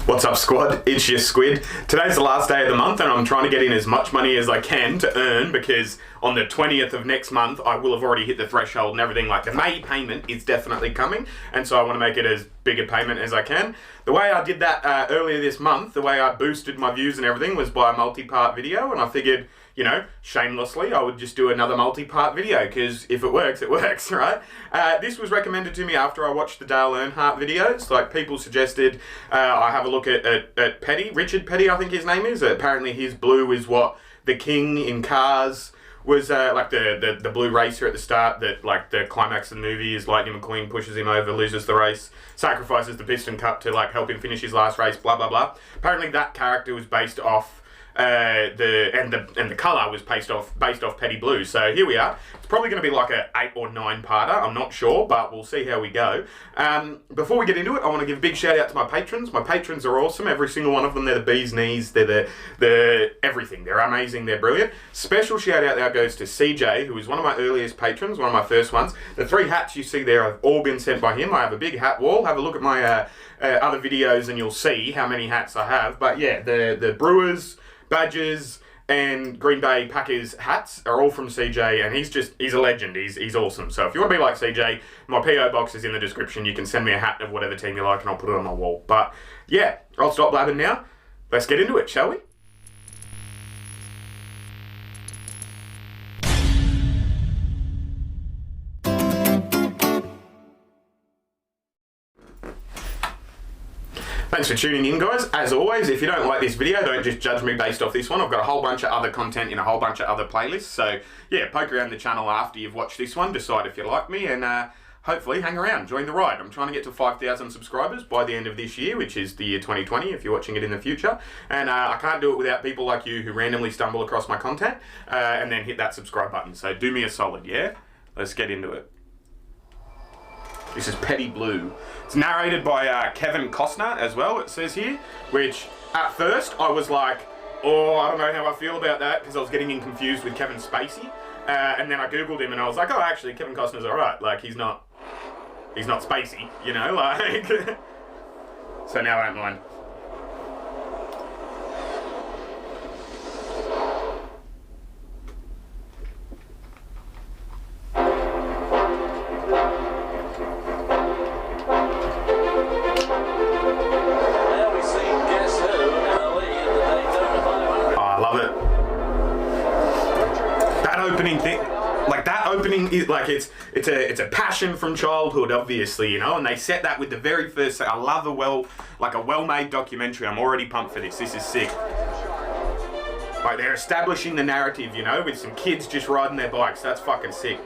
What's up, squad? It's your Squid. Today's the last day of the month and I'm trying to get in as much money as I can to earn, because on the 20th of next month I will have already hit the threshold and everything. Like, the May payment is definitely coming, and so I want to make it as big a payment as I can. The way I did that earlier this month, the way I boosted my views and everything, was by a multi-part video, and I figured, you know, shamelessly, I would just do another multi-part video, because if it works, right? This was recommended to me after I watched the Dale Earnhardt videos. Like, people suggested I have a look at Petty, Richard Petty, I think his name is. Apparently his blue is what the king in Cars was, like the blue racer at the start, that like the climax of the movie is Lightning McQueen pushes him over, loses the race, sacrifices the piston cup to like help him finish his last race, blah blah blah. Apparently that character was based off the colour was based off Petty Blue. So here we are. It's probably going to be like a 8 or 9 parter. I'm not sure, but we'll see how we go. Before we get into it, I want to give a big shout out to my patrons. My patrons are awesome. Every single one of them. They're the bee's knees. They're the everything. They're amazing. They're brilliant. Special shout out now goes to CJ, who is one of my earliest patrons, one of my first ones. The 3 hats you see there have all been sent by him. I have a big hat wall. Have a look at my other videos and you'll see how many hats I have. But yeah, the Brewers, Badgers and Green Bay Packers hats are all from CJ, and he's a legend. He's awesome. So if you want to be like CJ, my PO box is in the description. You can send me a hat of whatever team you like and I'll put it on my wall. But yeah, I'll stop blabbing now. Let's get into it, shall we? Thanks for tuning in, guys. As always, if you don't like this video, don't just judge me based off this one. I've got a whole bunch of other content in a whole bunch of other playlists. So yeah, poke around the channel after you've watched this one, decide if you like me, and hopefully hang around, join the ride. I'm trying to get to 5,000 subscribers by the end of this year, which is the year 2020 if you're watching it in the future. And I can't do it without people like you who randomly stumble across my content and then hit that subscribe button. So do me a solid, yeah? Let's get into it. This is Petty Blue. It's narrated by Kevin Costner as well, it says here, which at first I was like, oh, I don't know how I feel about that, because I was getting confused with Kevin Spacey. And then I googled him and I was like, oh, actually Kevin Costner's alright. Like, he's not Spacey, you know, like. So now I don't mind. Like, it's a passion from childhood, obviously, you know, and they set that with the very first. I love a well-made documentary. I'm already pumped for this. This is sick. Like, they're establishing the narrative, you know, with some kids just riding their bikes. That's fucking sick.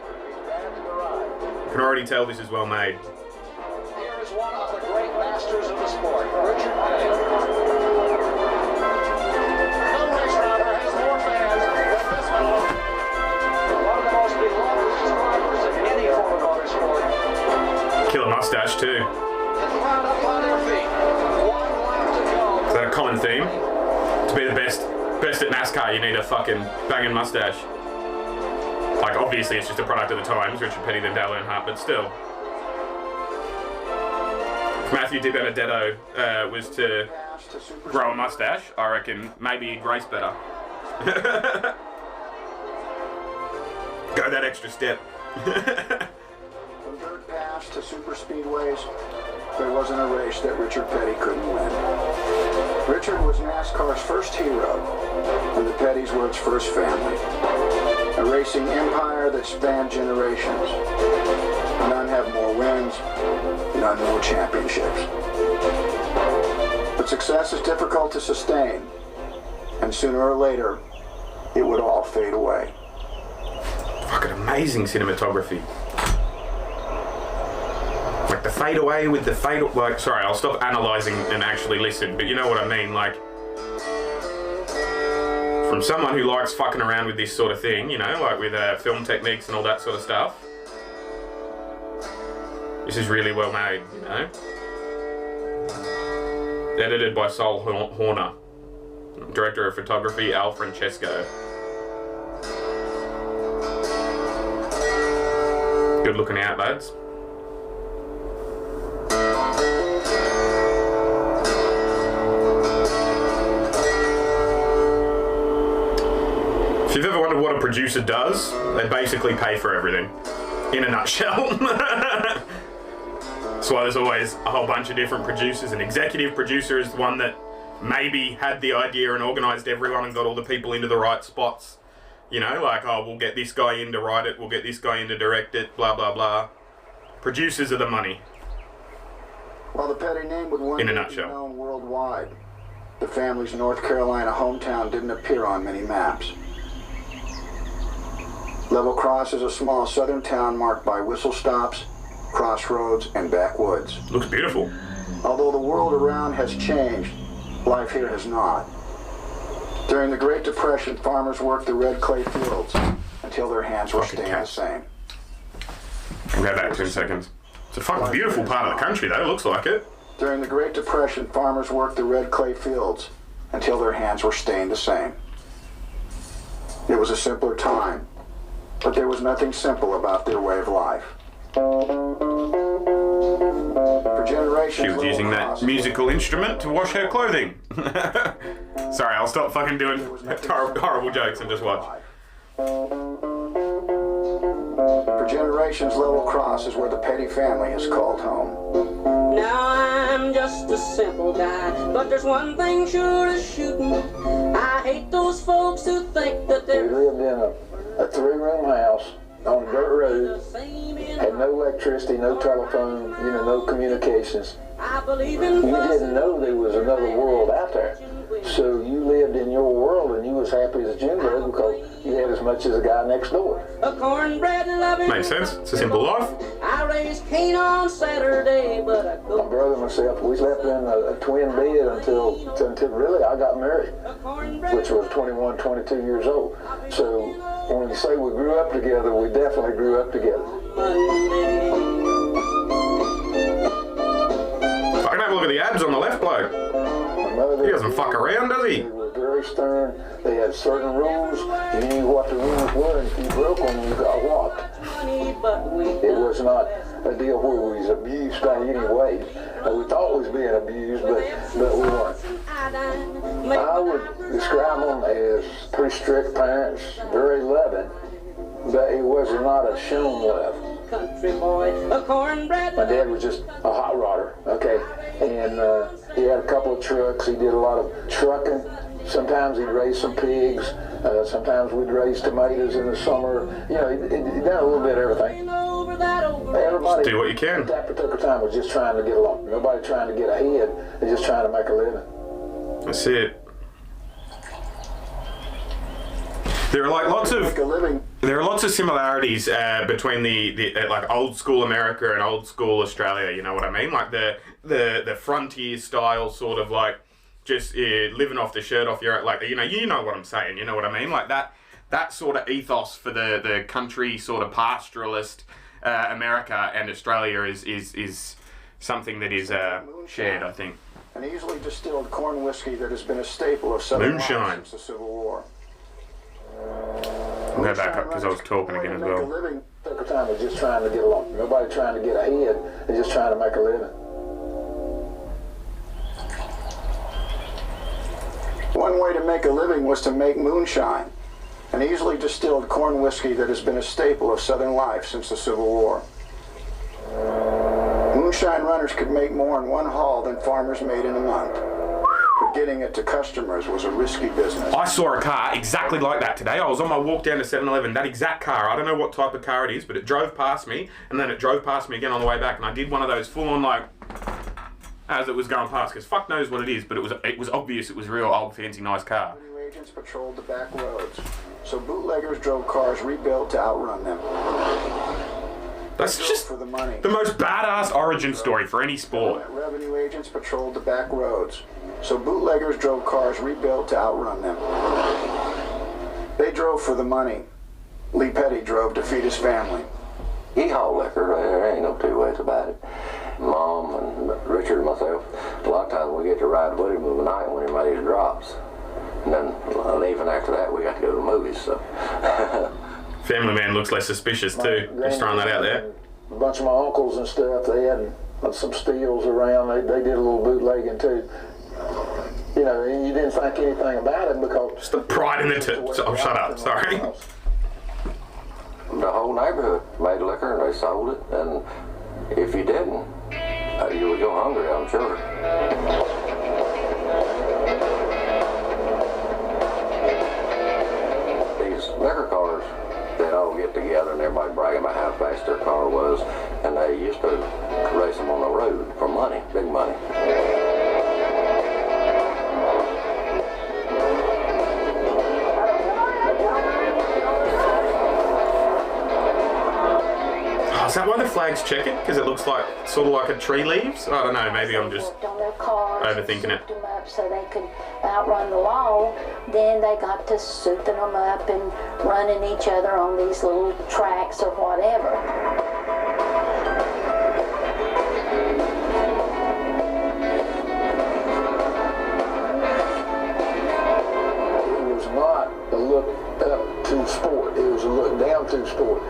I can already tell this is well made. Here is one of the great masters of the sport, Richard Petty. Killer mustache too. Is that a common theme? To be the best at NASCAR, you need a fucking banging mustache. Like, obviously it's just a product of the times, Richard Petty than Dale Earnhardt, but still. If Matthew DiBenedetto was to grow a mustache, I reckon maybe he'd race better. Go that extra step. From dirt paths to super speedways, there wasn't a race that Richard Petty couldn't win. Richard was NASCAR's first hero, and the Pettys were its first family. A racing empire that spanned generations. None have more wins, none more championships. But success is difficult to sustain, and sooner or later, it would all fade away. Fucking amazing cinematography. Like the fade away with the fade, like, sorry, I'll stop analysing and actually listen, but you know what I mean, like, from someone who likes fucking around with this sort of thing, you know, like with film techniques and all that sort of stuff, this is really well made, you know. Edited by Sol Horner. Director of photography, Al Francesco. Good looking out, lads. lot of what a producer does, they basically pay for everything. In a nutshell. That's why there's always a whole bunch of different producers. An executive producer is the one that maybe had the idea and organised everyone and got all the people into the right spots. You know, like, oh, we'll get this guy in to write it, we'll get this guy in to direct it, blah, blah, blah. Producers are the money. While the Petty name would one day be known worldwide, the family's North Carolina hometown didn't appear on many maps. Level Cross is a small southern town marked by whistle stops, crossroads, and backwoods. Looks beautiful. Although the world around has changed, life here has not. During the Great Depression, farmers worked the red clay fields until their hands were staying the same. I'll go back 10 seconds. It's a fucking beautiful part of the country, though. It looks like it. During the Great Depression, farmers worked the red clay fields until their hands were stained the same. It was a simpler time, but there was nothing simple about their way of life. For generations, she was using that musical instrument to wash her clothing. Sorry, I'll stop fucking doing horrible jokes and just watch. For generations, Level Cross is where the Petty family is called home. Now I'm just a simple guy, but there's one thing sure as shooting. I hate those folks who think that they're... We lived in a 3-room house on a dirt road, had no electricity, no telephone, no communications. You didn't know there was another world out there. So you lived in your world and you was happy as a Junebug because you had as much as the guy next door. A cornbread loving. Makes sense. It's a simple life. I raised Cain on Saturday, but I go. My brother and myself, we slept in a twin bed until really I got married, which was 21, 22 years old. So when you say we grew up together, we definitely grew up together. I can have a look at the abs on the left bloke. He doesn't fuck around, does he? They were very stern. They had certain rules. You knew what the rules were, and if you broke them, you got whopped. It was not a deal where we was abused by any way. We thought we was being abused, but we weren't. I would describe them as pretty strict parents, very loving, but it was not a shown love. Country boy, a cornbread. My dad was just a hot rodder, okay, and he had a couple of trucks. He did a lot of trucking. Sometimes he'd raise some pigs. Sometimes we'd raise tomatoes in the summer. He done a little bit of everything. Everybody do what you can. At that particular time was just trying to get along. Nobody trying to get ahead. They're just trying to make a living. That's it. There are lots of similarities between the like old school America and old school Australia. You know what I mean? Like the frontier style sort of like just living off the shirt off your like you know what I'm saying. You know what I mean? Like that sort of ethos for the country sort of pastoralist America and Australia is something that is shared, I think. An easily distilled corn whiskey that has been a staple of Southern life Moonshine. since the Civil War. I'll go back up because I was talking again as well. At the time was just trying to get along. Nobody trying to get ahead. They're just trying to make a living. One way to make a living was to make moonshine, an easily distilled corn whiskey that has been a staple of Southern life since the Civil War. Moonshine runners could make more in one haul than farmers made in a month. But getting it to customers was a risky business. I saw a car exactly like that today. I was on my walk down to 7-Eleven. That exact car, I don't know what type of car it is, but it drove past me, and then it drove past me again on the way back, and I did one of those full-on, like, as it was going past, because fuck knows what it is, but it was obvious it was a real old, fancy, nice car. Revenue agents patrolled the back roads, so bootleggers drove cars rebuilt to outrun them. That's just for the money. The most badass origin story for any sport. Revenue agents patrolled the back roads, so bootleggers drove cars rebuilt to outrun them. They drove for the money. Lee Petty drove to feed his family. He hauled liquor, there ain't no two ways about it. Mom and Richard and myself, a lot of times we get to ride with him in the night when he made his drops. And then even after that we got to go to the movies, so. Family Man looks less suspicious too. Just throwing that out there. A bunch of my uncles and stuff, they had some steels around. They did a little bootlegging too. You know, and you didn't think anything about it because... Just the pride in the oh, shut up, sorry. The whole neighborhood made liquor and they sold it, and if you didn't, you would go hungry, I'm sure. These liquor cars, they'd all get together and everybody brag about how fast their car was, and they used to race them on the road for money, big money. Is that why the flag's checkered? Because it looks like sort of like a tree leaves? I don't know, maybe I'm just overthinking it. Them up so they could outrun the law. Then they got to souping them up and running each other on these little tracks or whatever. It was not a look up to sport. It was a look down to sport.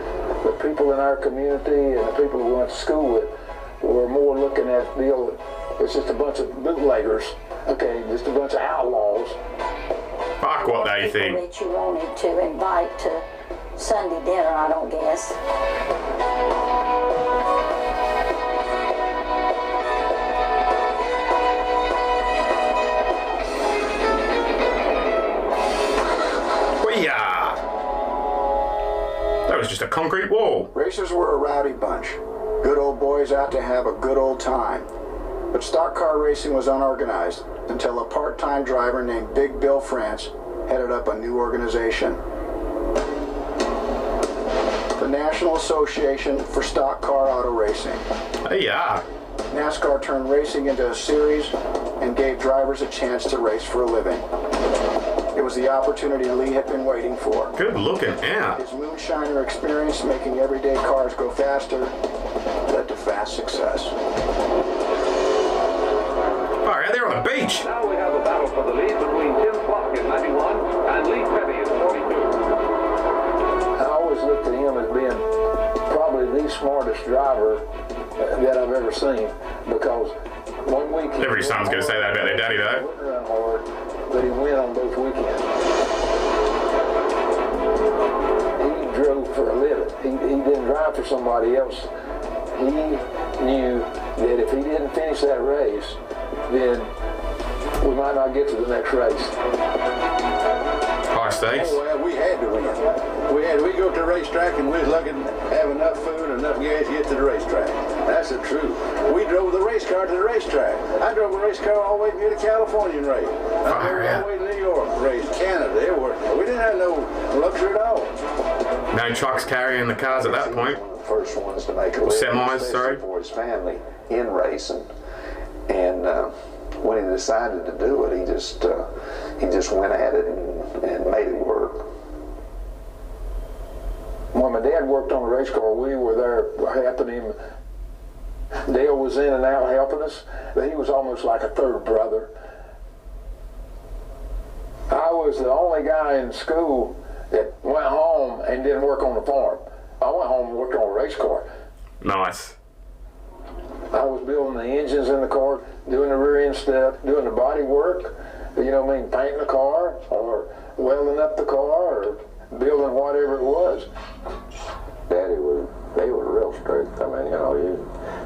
The people in our community and the people we went to school with were more looking at the deal. It's just a bunch of bootleggers, okay, just a bunch of outlaws. Fuck what they think. That you wanted to invite to Sunday dinner, I don't guess. That was just a concrete wall. Racers were a rowdy bunch. Good old boys out to have a good old time. But stock car racing was unorganized until a part-time driver named Big Bill France headed up a new organization. The National Association for Stock Car Auto Racing. Hey, yeah. NASCAR turned racing into a series and gave drivers a chance to race for a living. It was the opportunity Lee had been waiting for. Good looking out. His Moonshiner experience making everyday cars go faster led to fast success. Alright, they're on the beach. Now we have a battle for the lead between Tim Flock in 91 and Lee Petty in 42. I always looked at him as being probably the smartest driver that I've ever seen, because 1 week... Every son's going to say that about their daddy, though. He wouldn't run hard, but he went on both weekends. He drove for a living. He didn't drive for somebody else. He knew that if he didn't finish that race, then we might not get to the next race. High stakes. Oh, well, we had to win. We go to the racetrack and we was lucky to have enough food and enough gas to get to the racetrack. That's the truth. We drove the race car to the racetrack. I drove a race car all the way near the Californian race. I drove all the way to New York race, Canada, everywhere. We didn't have no luxury at all. No trucks carrying the cars at that point. One of the first ones to make a living, Semis, sorry. for his family in racing. And when he decided to do it, he just went at it and made it work. When my dad worked on a race car, we were there helping him. Dale was in and out helping us, but he was almost like a third brother. I was the only guy in school that went home and didn't work on the farm. I went home and worked on a race car. Nice. I was building the engines in the car, doing the rear end stuff, doing the body work, you know what I mean, painting the car, or welding up the car, or building whatever it was. Daddy they were real strict. I mean, you know,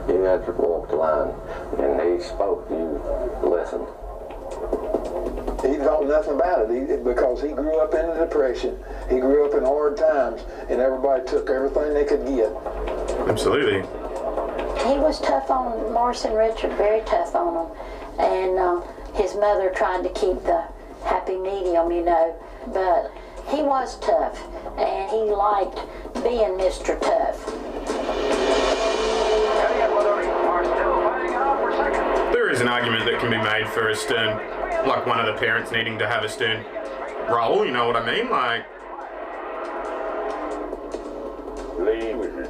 you had to walk the line, and he spoke, you listened. He thought nothing about it because he grew up in the Depression. He grew up in hard times, and everybody took everything they could get. Absolutely. He was tough on Morrison Richard, very tough on him. And his mother tried to keep the happy medium, you know. But he was tough, and he liked being Mr. Tough. There is an argument that can be made for a stern, like one of the parents needing to have a stern role, you know what I mean? Like,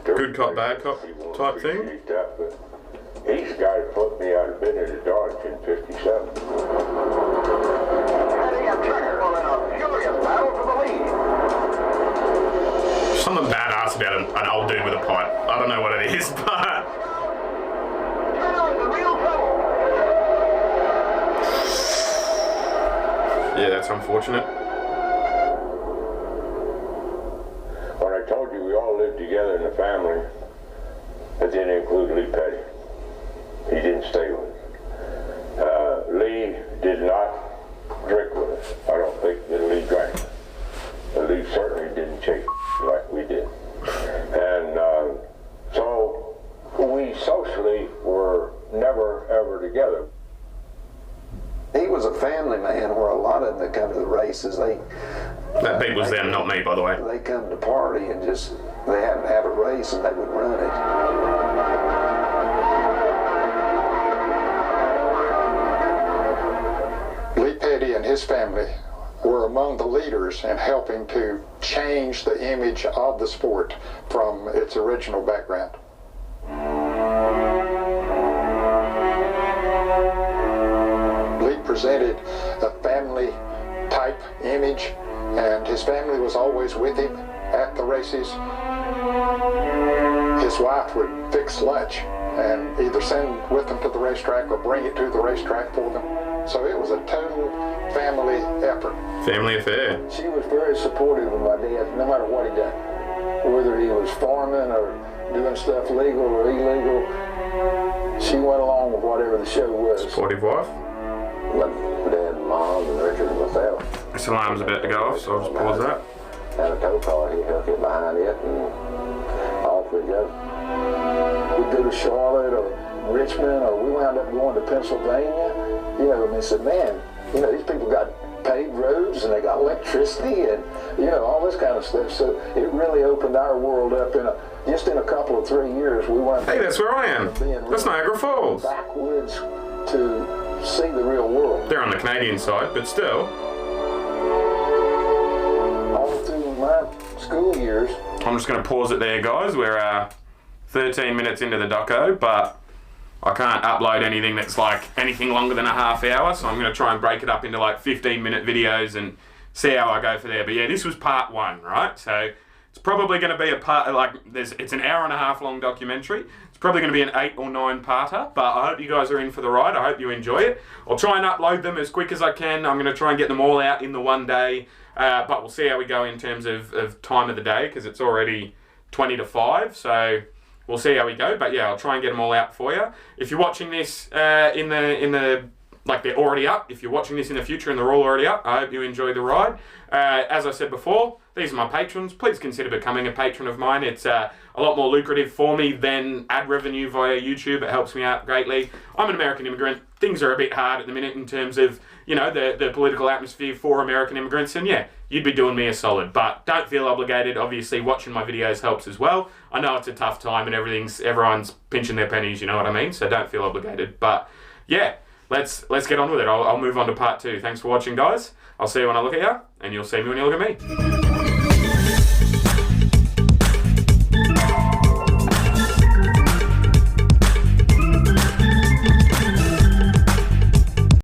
good cop, bad cop type thing. He's the guy that put me out of business at Dodge in 57. Something badass about an old dude with a pipe. I don't know what it is, but... Yeah, that's unfortunate. When I told you we all lived together in the family, that didn't include Lee Petty. He didn't stay with us. Lee did not drink with us. I don't think that Lee drank. But Lee certainly didn't chase like we did. And so we socially were never ever together. He was a family man where a lot of them that come to the races, That beat was them, not me, by the way. they come to party and just, they had to have a race and they would run it. Lee Petty and his family were among the leaders in helping to change the image of the sport from its original background. Lee presented a family type image, and his family was always with him at the races. His wife would fix lunch and either send with them to the racetrack or bring it to the racetrack for them. So it was a total family effort. Family affair. She was very supportive of my dad, no matter what he done. Whether he was farming or doing stuff legal or illegal, she went along with whatever the show was. Supportive wife. My dad, mom, and Richard and myself. This alarm's about to go off, so I'll just pause that. Had a tow car, he hooked it behind it, and off we go. We'd go to Charlotte or Richmond, or we wound up going to Pennsylvania. You know, and they said, man, you know, these people got paved roads and they got electricity and, you know, all this kind of stuff. So it really opened our world up just in a couple of 3 years. We went. Hey, that's where I am. That's Niagara Falls. Backwoods to see the real world. They're on the Canadian side, but still. All through my school years. I'm just going to pause it there, guys. We're 13 minutes into the doco, but I can't upload anything that's like anything longer than a half hour, so I'm going to try and break it up into like 15-minute videos and see how I go for there. But yeah, this was part one, right? So it's probably going to be a part, like, it's an hour and a half long documentary. It's probably going to be an 8 or 9 parter, but I hope you guys are in for the ride. I hope you enjoy it. I'll try and upload them as quick as I can. I'm going to try and get them all out in the one day, but we'll see how we go in terms of time of the day, because it's already 20 to 5, so we'll see how we go. But yeah, I'll try and get them all out for you. If you're watching this in the like they're already up, if you're watching this in the future and they're all already up, I hope you enjoy the ride. As I said before, these are my patrons. Please consider becoming a patron of mine. It's a lot more lucrative for me than ad revenue via YouTube. It helps me out greatly. I'm an American immigrant. Things are a bit hard at the minute in terms of, you know, the political atmosphere for American immigrants. And yeah, you'd be doing me a solid. But don't feel obligated. Obviously, watching my videos helps as well. I know it's a tough time and everyone's pinching their pennies, you know what I mean? So don't feel obligated. But yeah, let's get on with it. I'll move on to part 2. Thanks for watching, guys. I'll see you when I look at you, and you'll see me when you look at me.